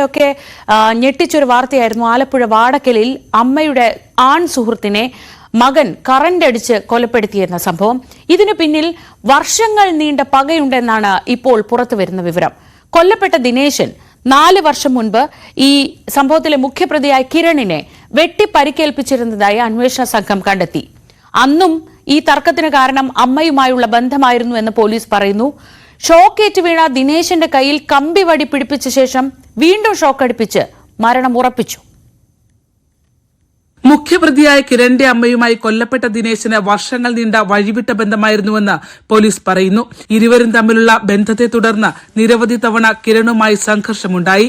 ൊക്കെ ഞെട്ടിച്ചൊരു വാർത്തയായിരുന്നു. ആലപ്പുഴ വാടക്കലിൽ അമ്മയുടെ ആൺ സുഹൃത്തിനെ മകൻ കറന്റ് അടിച്ച് കൊലപ്പെടുത്തിയെന്ന സംഭവം. ഇതിനു പിന്നിൽ വർഷങ്ങൾ നീണ്ട പകയുണ്ടെന്നാണ് ഇപ്പോൾ പുറത്തുവരുന്ന വിവരം. കൊല്ലപ്പെട്ട ദിനേശൻ 4 വർഷം മുൻപ് ഈ സംഭവത്തിലെ മുഖ്യപ്രതിയായ കിരണിനെ വെട്ടി പരിക്കേൽപ്പിച്ചിരുന്നതായി അന്വേഷണ സംഘം കണ്ടെത്തി. അന്നും ഈ തർക്കത്തിന് കാരണം അമ്മയുമായുള്ള ബന്ധമായിരുന്നു എന്ന് പോലീസ് പറയുന്നു. ഷോക്കേറ്റ് വീണ ദിനേശന്റെ കയ്യിൽ കമ്പി വടി പിടിപ്പിച്ച ശേഷം വീണ്ടും ഷോക്കടിപ്പിച്ച് മരണം ഉറപ്പിച്ചു. മുഖ്യപ്രതിയായ കിരണിന്റെ അമ്മയുമായി കൊല്ലപ്പെട്ട ദിനേശന് വർഷങ്ങൾ നീണ്ട വഴിവിട്ട ബന്ധമായിരുന്നുവെന്ന് പോലീസ് പറയുന്നു. ഇരുവരും തമ്മിലുള്ള ബന്ധത്തെ തുടർന്ന് നിരവധി തവണ കിരണുമായി സംഘർഷമുണ്ടായി.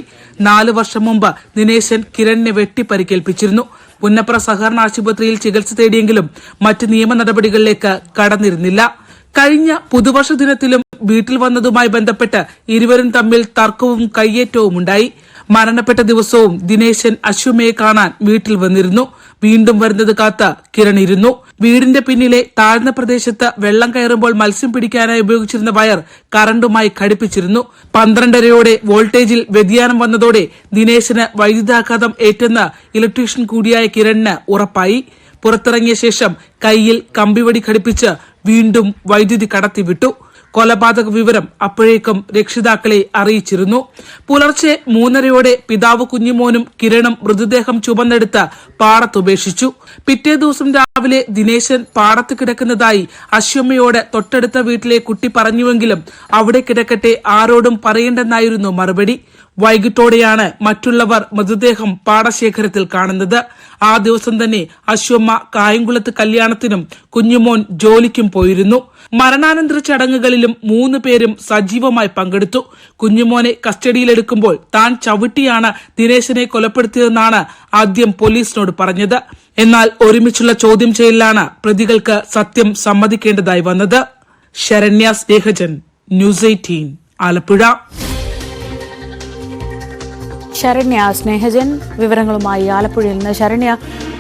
4 വർഷം മുമ്പ് ദിനേശൻ കിരണിനെ വെട്ടി പരിക്കേൽപ്പിച്ചിരുന്നു. പുന്നപ്ര സഹകരണ ആശുപത്രിയിൽ ചികിത്സ തേടിയെങ്കിലും മറ്റ് നിയമ നടപടികളിലേക്ക് കടന്നിരുന്നില്ല. കഴിഞ്ഞ പുതുവർഷ ദിനത്തിലും വീട്ടിൽ വന്നതുമായി ബന്ധപ്പെട്ട് ഇരുവരും തമ്മിൽ തർക്കവും കയ്യേറ്റവും ഉണ്ടായി. മരണപ്പെട്ട ദിവസവും ദിനേശൻ അശ്വമയെ കാണാൻ വീട്ടിൽ വന്നിരുന്നു. വീണ്ടും വരുന്നത് കാത്ത് കിരൺ ഇരുന്നു. വീടിന്റെ പിന്നിലെ താഴ്ന്ന പ്രദേശത്ത് വെള്ളം കയറുമ്പോൾ മത്സ്യം പിടിക്കാനായി ഉപയോഗിച്ചിരുന്ന വയർ കറണ്ടുമായി ഘടിപ്പിച്ചിരുന്നു. 12:30 വോൾട്ടേജിൽ വ്യതിയാനം വന്നതോടെ ദിനേശന് വൈദ്യുതാഘാതം ഏറ്റെന്ന് ഇലക്ട്രീഷ്യൻ കൂടിയായ കിരണിന് ഉറപ്പായി. പുറത്തിറങ്ങിയ ശേഷം കൈയിൽ കമ്പിവടി ഘടിപ്പിച്ച് വീണ്ടും വൈദ്യുതി കടത്തിവിട്ടു. കൊലപാതക വിവരം അപ്പോഴേക്കും രക്ഷിതാക്കളെ അറിയിച്ചിരുന്നു. പുലർച്ചെ 3:30 പിതാവ് കുഞ്ഞുമോനും കിരണും മൃതദേഹം ചുമന്നെടുത്ത് പാടത്തുപേക്ഷിച്ചു. പിറ്റേ ദിവസം രാവിലെ ദിനേശൻ പാടത്ത് കിടക്കുന്നതായി അശ്വമ്മയോട് തൊട്ടടുത്ത വീട്ടിലെ കുട്ടി പറഞ്ഞുവെങ്കിലും അവിടെ കിടക്കട്ടെ, ആരോടും പറയേണ്ടെന്നായിരുന്നു മറുപടി. വൈകിട്ടോടെയാണ് മറ്റുള്ളവർ മൃതദേഹം പാടശേഖരത്തിൽ കാണുന്നത്. ആ ദിവസം തന്നെ അശ്വമ്മ കായംകുളത്ത് കല്യാണത്തിനും കുഞ്ഞുമോൻ ജോലിക്കും പോയിരുന്നു. മരണാനന്തര ചടങ്ങുകളിലും 3 പേരും സജീവമായി പങ്കെടുത്തു. കുഞ്ഞുമോനെ കസ്റ്റഡിയിലെടുക്കുമ്പോൾ താൻ ചവിട്ടിയാണ് ദിനേശനെ കൊലപ്പെടുത്തിയതെന്നാണ് ആദ്യം പോലീസിനോട് പറഞ്ഞത്. എന്നാൽ ഒരുമിച്ചുള്ള ചോദ്യം ചെയ്യലിലാണ് പ്രതികൾക്ക് സത്യം സമ്മതിക്കേണ്ടതായി വന്നത്. ശരണ്യ സ്നേഹജൻ, ന്യൂസ് 18, ആലപ്പുഴ. ശരണ്യ സ്നേഹജൻ വിവരങ്ങളുമായി ആലപ്പുഴയിൽ നിന്ന്. ശരണ്യ,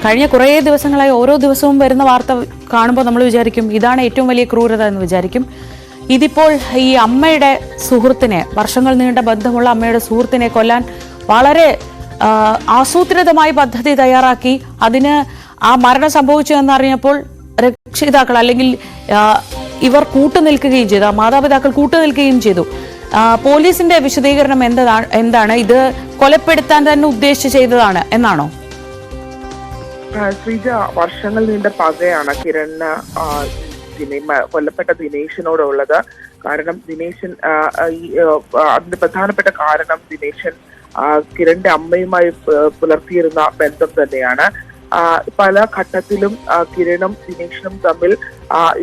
കഴിഞ്ഞ കുറേ ദിവസങ്ങളായി ഓരോ ദിവസവും വരുന്ന വാർത്ത കാണുമ്പോൾ നമ്മൾ വിചാരിക്കും ഇതാണ് ഏറ്റവും വലിയ ക്രൂരത എന്ന് വിചാരിക്കും. ഇതിപ്പോൾ ഈ അമ്മയുടെ സുഹൃത്തിനെ, വർഷങ്ങൾ നീണ്ട ബന്ധമുള്ള അമ്മയുടെ സുഹൃത്തിനെ കൊല്ലാൻ വളരെ ആസൂത്രിതമായി പദ്ധതി തയ്യാറാക്കി അതിന് ആ മരണം സംഭവിച്ചു എന്നറിഞ്ഞപ്പോൾ രക്ഷിതാക്കൾ അല്ലെങ്കിൽ ഇവർ കൂട്ടുനിൽക്കുകയും ചെയ്തു, മാതാപിതാക്കൾ കൂട്ടുനിൽക്കുകയും ചെയ്തു. പോലീസിന്റെ വിശദീകരണം എന്താണ്? ഇത് കൊലപ്പെടുത്താൻ തന്നെ ഉദ്ദേശിച്ച് ചെയ്തതാണ് എന്നാണോ? ശ്രീജ, വർഷങ്ങൾ നീണ്ട പകയാണ് കിരണ് കൊല്ലപ്പെട്ട ദിനേശനോടുള്ളത്. കാരണം ദിനേശൻ അതിന്റെ പ്രധാനപ്പെട്ട കാരണം ദിനേശൻ കിരണിന്റെ അമ്മയുമായി പുലർത്തിയിരുന്ന ബന്ധം തന്നെയാണ്. പല ഘട്ടത്തിലും കിരണും ദിനേശനും തമ്മിൽ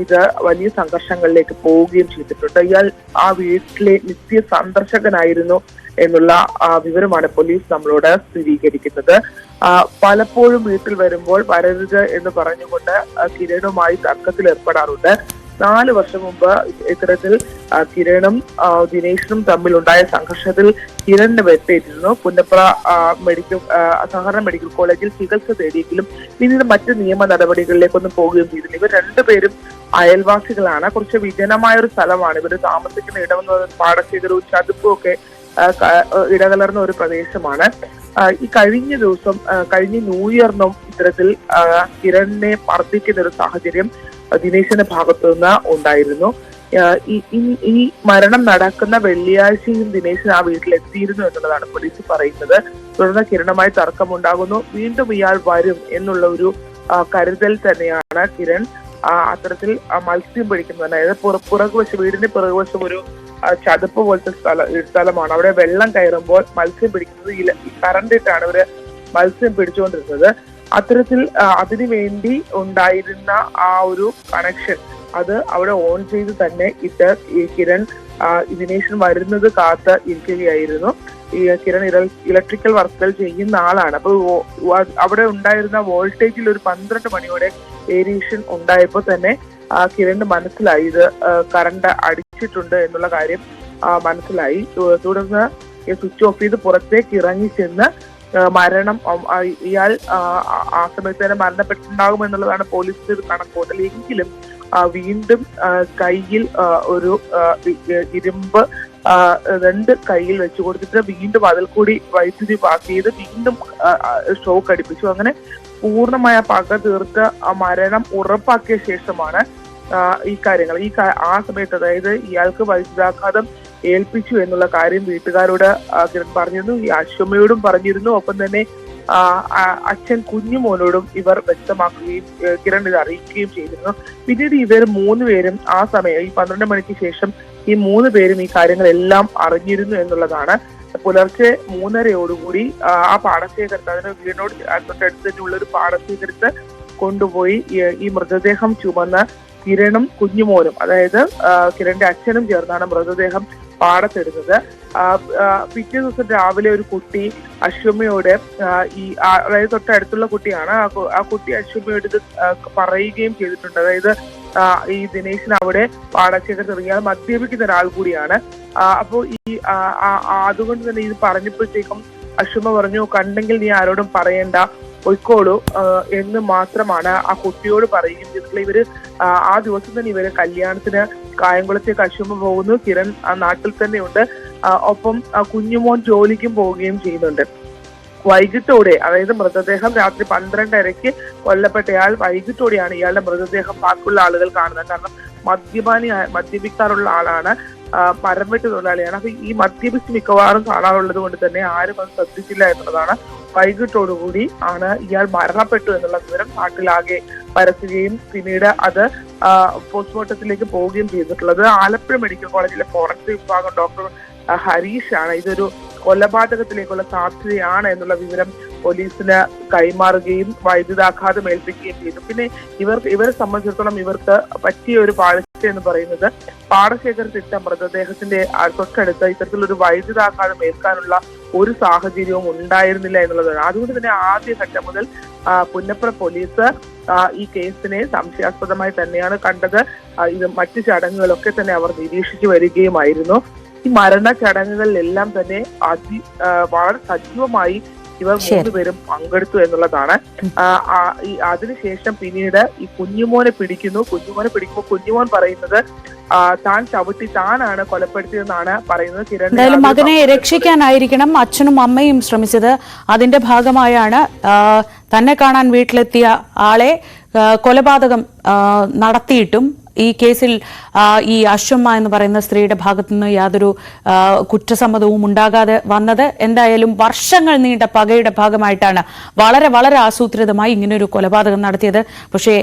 ഇത് വലിയ സംഘർഷങ്ങളിലേക്ക് പോവുകയും ചെയ്തിട്ടുണ്ട്. ഇയാൾ ആ വീട്ടിലെ നിത്യ സന്ദർശകനായിരുന്നു എന്നുള്ള വിവരമാണ് പോലീസ് നമ്മളോട് സ്ഥിരീകരിക്കുന്നത്. പലപ്പോഴും വീട്ടിൽ വരുമ്പോൾ വരരുത് എന്ന് പറഞ്ഞുകൊണ്ട് കിരണുമായി തർക്കത്തിൽ ഏർപ്പെടാറുണ്ട്. 4 വർഷം മുമ്പ് ഇത്തരത്തിൽ കിരണും ദിനേശനും തമ്മിലുണ്ടായ സംഘർഷത്തിൽ കിരണിന് വെട്ടേറ്റിരുന്നു. പുന്നപ്ര സഹകരണ മെഡിക്കൽ കോളേജിൽ ചികിത്സ തേടിയെങ്കിലും പിന്നീട് മറ്റ് നിയമ നടപടികളിലേക്കൊന്നും പോവുകയും ചെയ്തില്ല. ഇവർ 2 പേരും അയൽവാസികളാണ്. കുറച്ച് വിജനമായ ഒരു സ്ഥലമാണ് ഇവർ താമസിക്കുന്ന ഇടമെന്ന്. പാടശേഖരവും ചതുപ്പും ഒക്കെ ഇടകലർന്ന ഒരു പ്രദേശമാണ്. ഈ കഴിഞ്ഞ ദിവസം കഴിഞ്ഞ ന്യൂ ഇയറിനും ഇത്തരത്തിൽ കിരണിനെ മർദ്ദിക്കുന്ന ഒരു സാഹചര്യം ദിനേശന്റെ ഭാഗത്തു നിന്ന് ഉണ്ടായിരുന്നു. ഈ മരണം നടക്കുന്ന വെള്ളിയാഴ്ചയും ദിനേശൻ ആ വീട്ടിലെത്തിയിരുന്നു എന്നുള്ളതാണ് പോലീസ് പറയുന്നത്. തുടർന്ന് കിരണുമായി തർക്കമുണ്ടാകുന്നു. വീണ്ടും ഇയാൾ വരും എന്നുള്ള ഒരു കരുതൽ തന്നെയാണ് കിരൺ അത്തരത്തിൽ മത്സ്യം പിടിക്കുന്നത്. അതായത് വീടിന്റെ പിറകുവശം ഒരു ചതുപ്പ് പോലത്തെ സ്ഥലമാണ്. അവിടെ വെള്ളം കയറുമ്പോൾ മത്സ്യം പിടിക്കുന്നത് കറണ്ടിട്ടാണ് ഇവര് മത്സ്യം പിടിച്ചുകൊണ്ടിരുന്നത്. അത്തരത്തിൽ അതിനുവേണ്ടി ഉണ്ടായിരുന്ന ആ ഒരു കണക്ഷൻ അത് അവിടെ ഓൺ ചെയ്ത് തന്നെ ഈ കിരൺ ദിനേശൻ വരുന്നത് കാത്ത് ഇരിക്കുകയായിരുന്നു. ഈ കിരൺ ഇലക്ട്രിക്കൽ വർക്കുകൾ ചെയ്യുന്ന ആളാണ്. അപ്പൊ അവിടെ ഉണ്ടായിരുന്ന വോൾട്ടേജിൽ ഒരു 12 മണിയോടെ വേരിയേഷൻ ഉണ്ടായപ്പോൾ തന്നെ കിരണ് മനസ്സിലായി ഇത് കറണ്ട് അടിച്ചിട്ടുണ്ട് എന്നുള്ള കാര്യം മനസ്സിലായി. തുടർന്ന് സ്വിച്ച് ഓഫ് ചെയ്ത് പുറത്തേക്ക് ഇറങ്ങി ചെന്ന് മരണം ഇയാൾ ആ സമയത്ത് തന്നെ മരണപ്പെട്ടിട്ടുണ്ടാകും എന്നുള്ളതാണ് പോലീസിന്റെ ഒരു കണക്കൂട്ടൽ. എങ്കിലും വീണ്ടും കയ്യിൽ ഒരു ഇരുമ്പ് 2 കയ്യിൽ വെച്ചു കൊടുത്തിട്ട് വീണ്ടും അതിൽ കൂടി വൈദ്യുതി പാസ് ചെയ്ത് വീണ്ടും ഷോക്ക് അടിപ്പിച്ചു. അങ്ങനെ പൂർണ്ണമായ പക തീർത്ത് മരണം ഉറപ്പാക്കിയ ശേഷമാണ് ഈ കാര്യങ്ങൾ ആ സമയത്ത്, അതായത് ഇയാൾക്ക് വൈദ്യുതാഘാതം ഏൽപ്പിച്ചു എന്നുള്ള കാര്യം വീട്ടുകാരോട് കിരൺ പറഞ്ഞിരുന്നു, ഈ അശ്വമയോടും പറഞ്ഞിരുന്നു. ഒപ്പം തന്നെ അച്ഛൻ കുഞ്ഞുമോനോടും ഇവർ വ്യക്തമാക്കുകയും കിരൺ ഇത് അറിയിക്കുകയും ചെയ്തിരുന്നു. പിന്നീട് ഇവർ 3 പേരും ആ സമയം ഈ 12 മണിക്ക് ശേഷം ഈ 3 പേരും ഈ കാര്യങ്ങളെല്ലാം അറിഞ്ഞിരുന്നു എന്നുള്ളതാണ്. പുലർച്ചെ 3:30 ആ പാടശേഖരത്ത്, അതിന് വീടിനോട് തൊട്ടടുത്തുള്ള ഒരു പാടശേഖരത്ത് കൊണ്ടുപോയി ഈ മൃതദേഹം ചുമന്ന് കിരണും കുഞ്ഞുമോനും, അതായത് കിരണിന്റെ അച്ഛനും ചേർന്നാണ് മൃതദേഹം പാടത്തിടുന്നത്. പിറ്റേ ദിവസം രാവിലെ ഒരു കുട്ടി അശ്വമയോട് അതായത് തൊട്ടടുത്തുള്ള കുട്ടിയാണ്, ആ കുട്ടി അശ്വമയോട് ഇത് പറയുകയും ചെയ്തിട്ടുണ്ട്. അതായത് ഈ ദിനേശിന് അവിടെ പാടശേഖരത്ത് ഇറങ്ങിയാൽ മദ്യപിക്കുന്ന ഒരാൾ കൂടിയാണ്. അപ്പോൾ അതുകൊണ്ട് തന്നെ ഇത് പറഞ്ഞപ്പോഴത്തേക്കും അശ്വമ പറഞ്ഞു, കണ്ടെങ്കിൽ നീ ആരോടും പറയണ്ട, പൊയ്ക്കോളൂ എന്ന് മാത്രമാണ് ആ കുട്ടിയോട് പറയുകയും ചെയ്തിട്ടുള്ള. ഇവര് ആ ദിവസം തന്നെ ഇവര് കല്യാണത്തിന് കായംകുളത്തേക്ക് അശ്വമ പോകുന്നു. കിരൺ ആ നാട്ടിൽ തന്നെയുണ്ട്. ഒപ്പം കുഞ്ഞുമോൻ ജോലിക്കും പോവുകയും ചെയ്യുന്നുണ്ട്. വൈകിട്ടോടെ, അതായത് മൃതദേഹം രാത്രി 12:30 കൊല്ലപ്പെട്ടയാൾ വൈകിട്ടോടെയാണ് ഇയാളുടെ മൃതദേഹം ബാക്കിയുള്ള ആളുകൾ കാണുന്നത്. കാരണം മദ്യപിക്കാറുള്ള ആളാണ്, മരം വെട്ട് തൊഴിലാളിയാണ്. അപ്പൊ ഈ മദ്യപിച്ച് മിക്കവാറും കാണാറുള്ളത് കൊണ്ട് തന്നെ ആരും അത് ശ്രദ്ധിച്ചില്ല എന്നുള്ളതാണ്. വൈകിട്ടോടുകൂടി ആണ് ഇയാൾ മരണപ്പെട്ടു എന്നുള്ള വിവരം നാട്ടിലാകെ പരത്തുകയും പിന്നീട് അത് പോസ്റ്റ്മോർട്ടത്തിലേക്ക് പോവുകയും ചെയ്തിട്ടുള്ളത്. ആലപ്പുഴ മെഡിക്കൽ കോളേജിലെ ഫോറൻസിക് വിഭാഗം ഡോക്ടർ ഹരീഷ് ആണ് ഇതൊരു കൊലപാതകത്തിലേക്കുള്ള സാധ്യതയാണ് എന്നുള്ള വിവരം പോലീസിന് കൈമാറുകയും വൈദ്യുതാഘാതം ഏൽപ്പിക്കുകയും ചെയ്തു. പിന്നെ ഇവരെ സംബന്ധിച്ചിടത്തോളം ഇവർക്ക് പറ്റിയ ഒരു പാഴ്ച എന്ന് പറയുന്നത് പാടശേഖരത്തിട്ട മൃതദേഹത്തിന്റെ തൊട്ടടുത്ത് ഇത്തരത്തിലൊരു വൈദ്യുതാഘാതം ഏൽക്കാനുള്ള ഒരു സാഹചര്യവും ഉണ്ടായിരുന്നില്ല എന്നുള്ളതാണ്. അതുകൊണ്ട് തന്നെ ആദ്യഘട്ടം മുതൽ പുന്നപ്ര പോലീസ് ഈ കേസിനെ സംശയാസ്പദമായി തന്നെയാണ് കണ്ടത്. ഇത് മറ്റു ചടങ്ങുകളൊക്കെ തന്നെ അവർ നിരീക്ഷിച്ചു വരികയുമായിരുന്നു. ഈ മരണ ചടങ്ങുകളിലെല്ലാം തന്നെ വളരെ സജീവമായി ഇവർ 3 പേരും പങ്കെടുത്തു എന്നുള്ളതാണ്. അതിനുശേഷം പിന്നീട് ഈ കുഞ്ഞുമോനെ പിടിക്കുമ്പോൾ കുഞ്ഞുമോൻ പറയുന്നത് താൻ ചവിട്ടി താനാണ് കൊലപ്പെടുത്തിയതെന്നാണ് പറയുന്നത്. എന്തായാലും മകനെ രക്ഷിക്കാനായിരിക്കണം അച്ഛനും അമ്മയും ശ്രമിച്ചത്. അതിന്റെ ഭാഗമായാണ് തന്നെ കാണാൻ വീട്ടിലെത്തിയ ആളെ കൊലപാതകം നടത്തിയിട്ടും ഈ കേസിൽ ഈ അശ്വമ്മ എന്ന് പറയുന്ന സ്ത്രീയുടെ ഭാഗത്തുനിന്ന് യാതൊരു കുറ്റസമ്മതവും ഉണ്ടാകാതെ വന്നത്. എന്തായാലും വർഷങ്ങൾ നീണ്ട പകയുടെ ഭാഗമായിട്ടാണ് വളരെ വളരെ ആസൂത്രിതമായി ഇങ്ങനൊരു കൊലപാതകം നടത്തിയത്. പക്ഷേ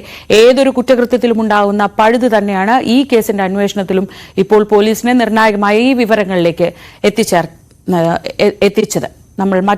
ഏതൊരു കുറ്റകൃത്യത്തിലും ഉണ്ടാകുന്ന പഴുത് തന്നെയാണ് ഈ കേസിന്റെ അന്വേഷണത്തിലും ഇപ്പോൾ പോലീസിനെ നിർണായകമായ ഈ വിവരങ്ങളിലേക്ക് എത്തിച്ചത്. നമ്മൾ